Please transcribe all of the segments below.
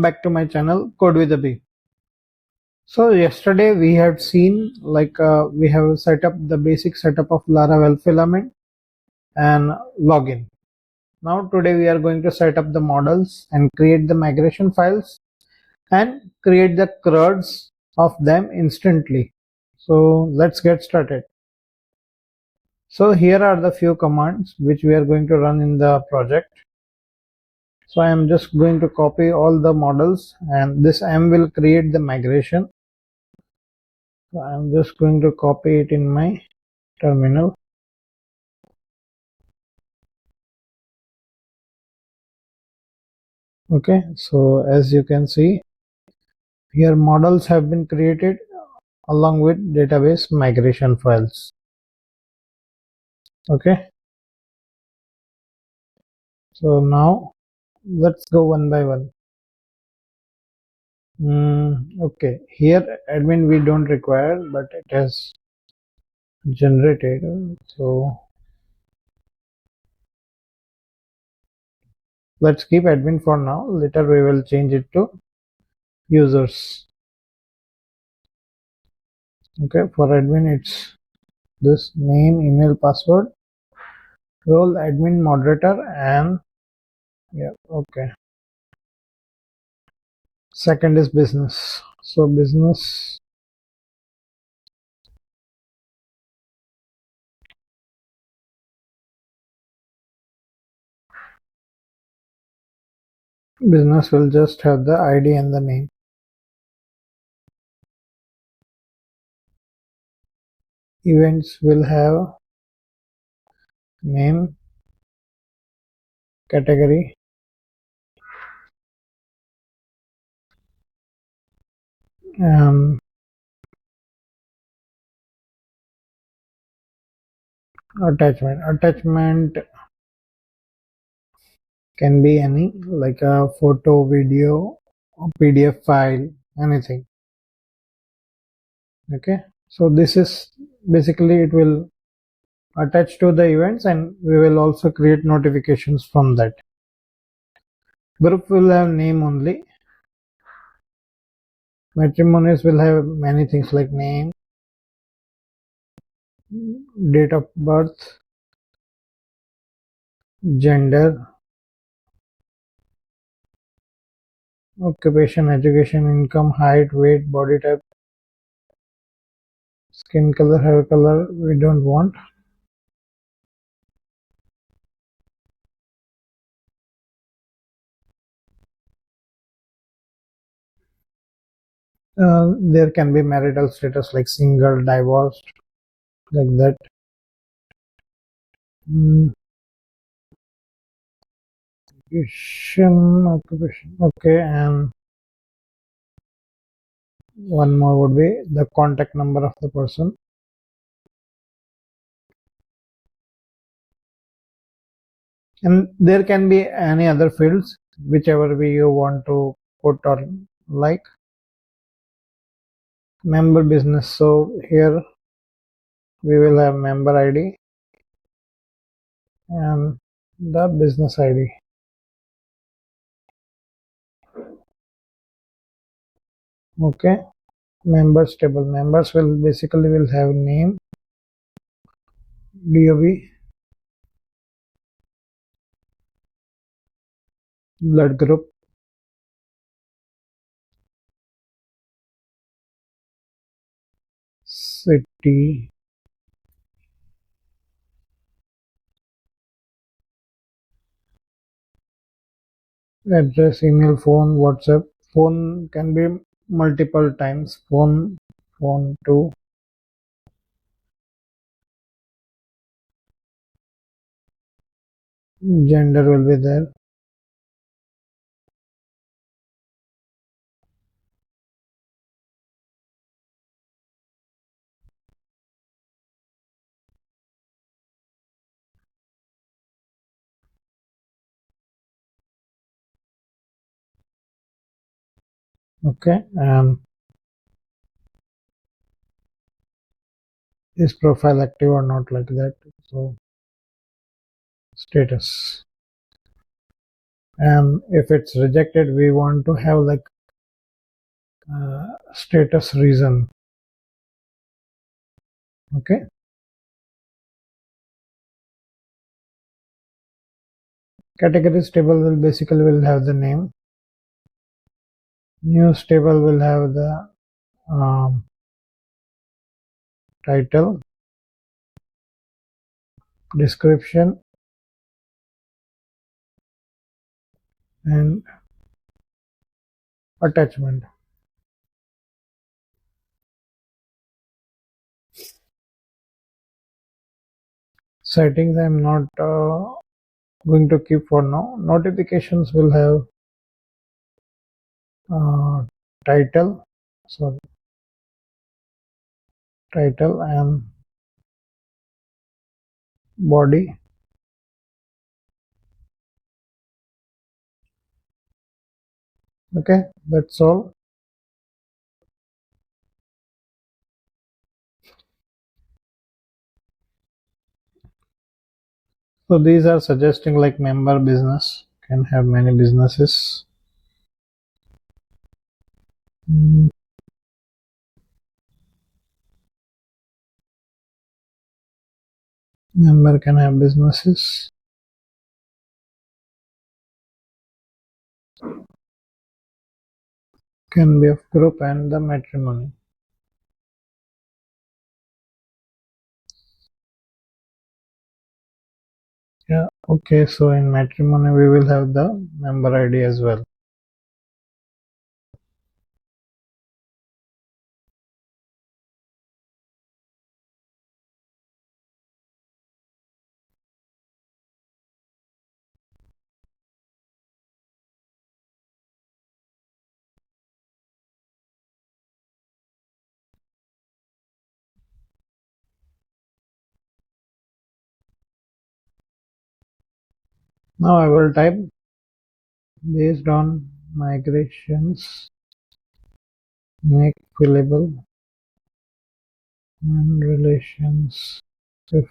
Back to my channel Code with Abhi. So yesterday we had seen we have set up the basic setup of Laravel filament and login. Now today we are going to set up the models and create the migration files and create the CRUDs of them instantly. So let's get started. So here are the few commands which we are going to run in the project. So I am just going to copy all the models, and this M will create the migration. So I'm just going to copy it in my terminal. Okay, so as you can see here, models have been created along with database migration files. Okay, so now let's go one by one. Okay, here admin we don't require, but it has generated, so let's keep admin for now. Later we will change it to users. Okay, for admin it's this name, email, password, role admin moderator, and yeah, okay. Second is business. So business will just have the ID and the name. Events will have name, category, attachment. Attachment can be any, like a photo, video, PDF file, anything. Okay, so this is basically, it will attach to the events, and we will also create notifications from that. Group will have name only. Matrimonies will have many things like name, date of birth, gender, occupation, education, income, height, weight, body type, skin color, hair color we don't want. There can be marital status like single, divorced, like that. Occupation, okay, and one more would be the contact number of the person. And there can be any other fields, whichever way you want to put, or like member business. So here we will have member ID and the business ID. Okay, members table. Members will basically will have name, DOB, blood group, city, address, email, phone, WhatsApp. Phone can be multiple times. Phone 2. Gender will be there. Okay, and is profile active or not, like that. So status. and if it's rejected, we want to have like status reason. Okay, categories table will basically will have the name, news table will have the title, description, and attachment. Settings I'm not going to keep for now. Notifications will have title, sorry, title and body. Okay, that's all. So these are suggesting like member business can have many businesses. Mm, Member can have businesses. Can be of group and the matrimony. Yeah, okay, so in matrimony we will have the member ID as well. Now I will type based on migrations, make fillable and relations if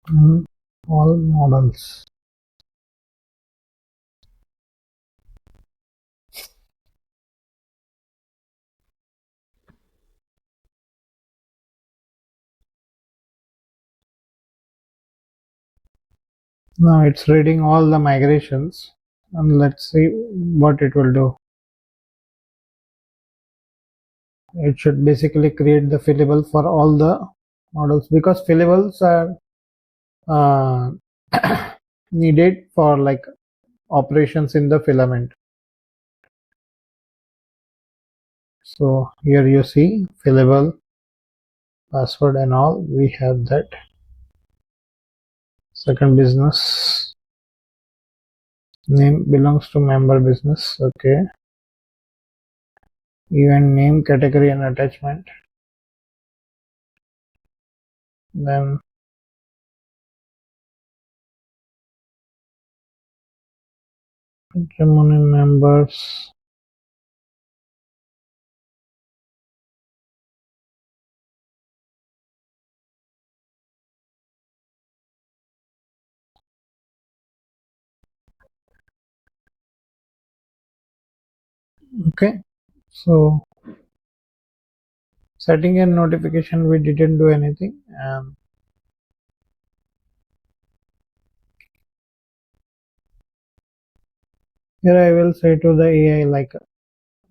in all models. Now it's reading all the migrations and let's see what it will do. It should basically create the fillable for all the models because fillables are needed for like operations in the filament. So here you see fillable, password and all, we have that. Second business name belongs to member business. Okay, event name, category and attachment. Then matrimony members. Okay, so setting and notification we didn't do anything, and here I will say to the AI like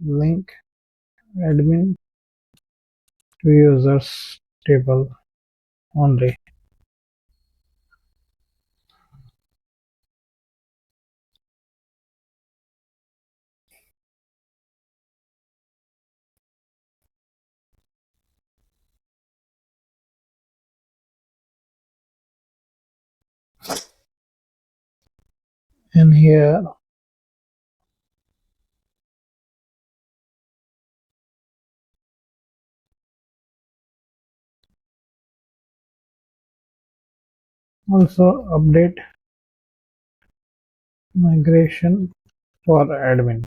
link admin to users table only. And here also update migration for admin.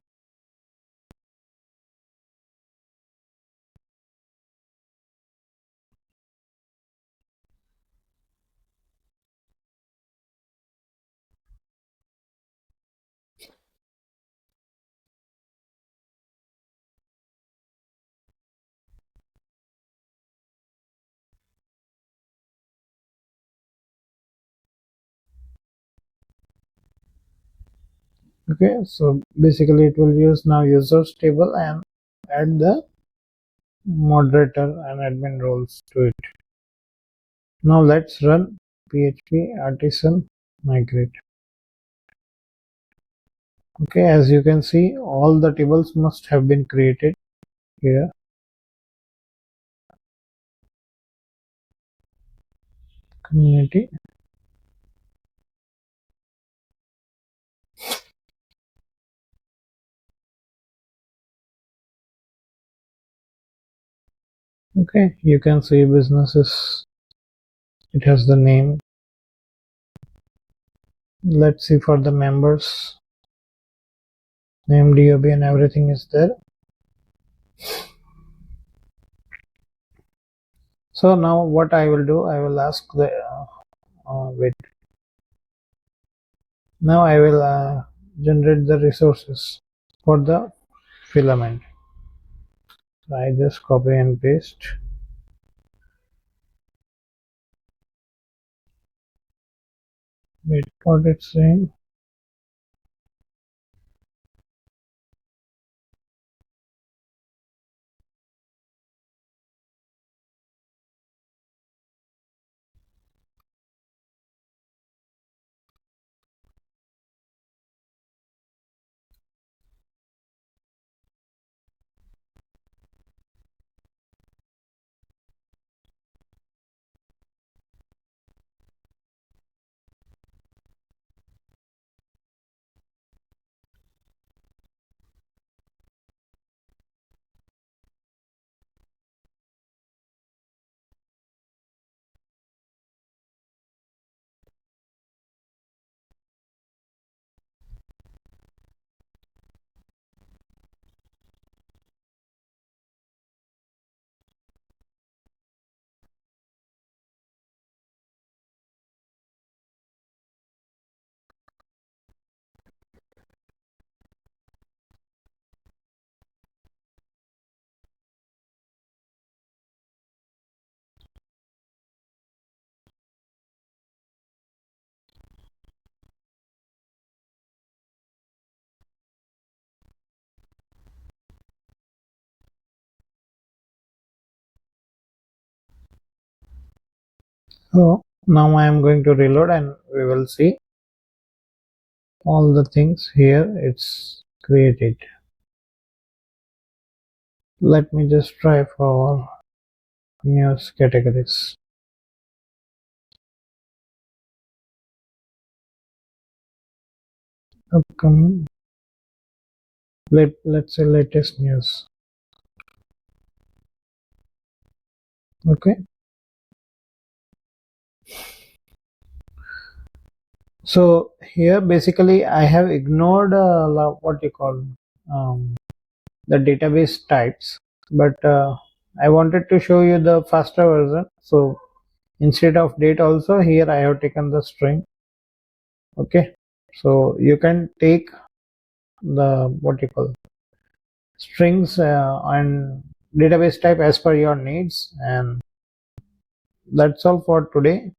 Okay, so basically it will use now users table and add the moderator and admin roles to it. Now let's run php artisan migrate. Okay, as you can see, all the tables must have been created here. Community. Okay, you can see businesses. It has the name. Let's see for the members. Name, DOB, and everything is there. So now what I will do, I will ask the wait. Now I will generate the resources for the filament. So I just copy and paste. Wait, what it's saying. So now I am going to reload and we will see all the things here it's created. Let me just try for news categories. Upcoming, let's say latest news. Okay, so here basically I have ignored what you call um, the database types, but I wanted to show you the faster version. So instead of date also, here I have taken the string. Okay, so you can take the what you call strings and database type as per your needs, and that's all for today.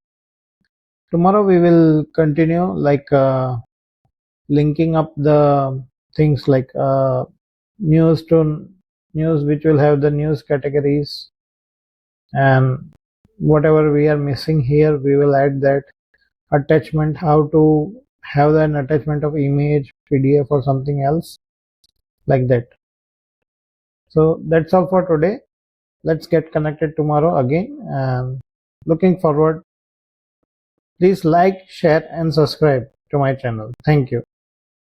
Tomorrow we will continue like linking up the things like news to news, which will have the news categories, and whatever we are missing here we will add that attachment, how to have an attachment of image, PDF or something else like that. So that's all for today. Let's get connected tomorrow again, and looking forward. Please like, share and subscribe to my channel. Thank you.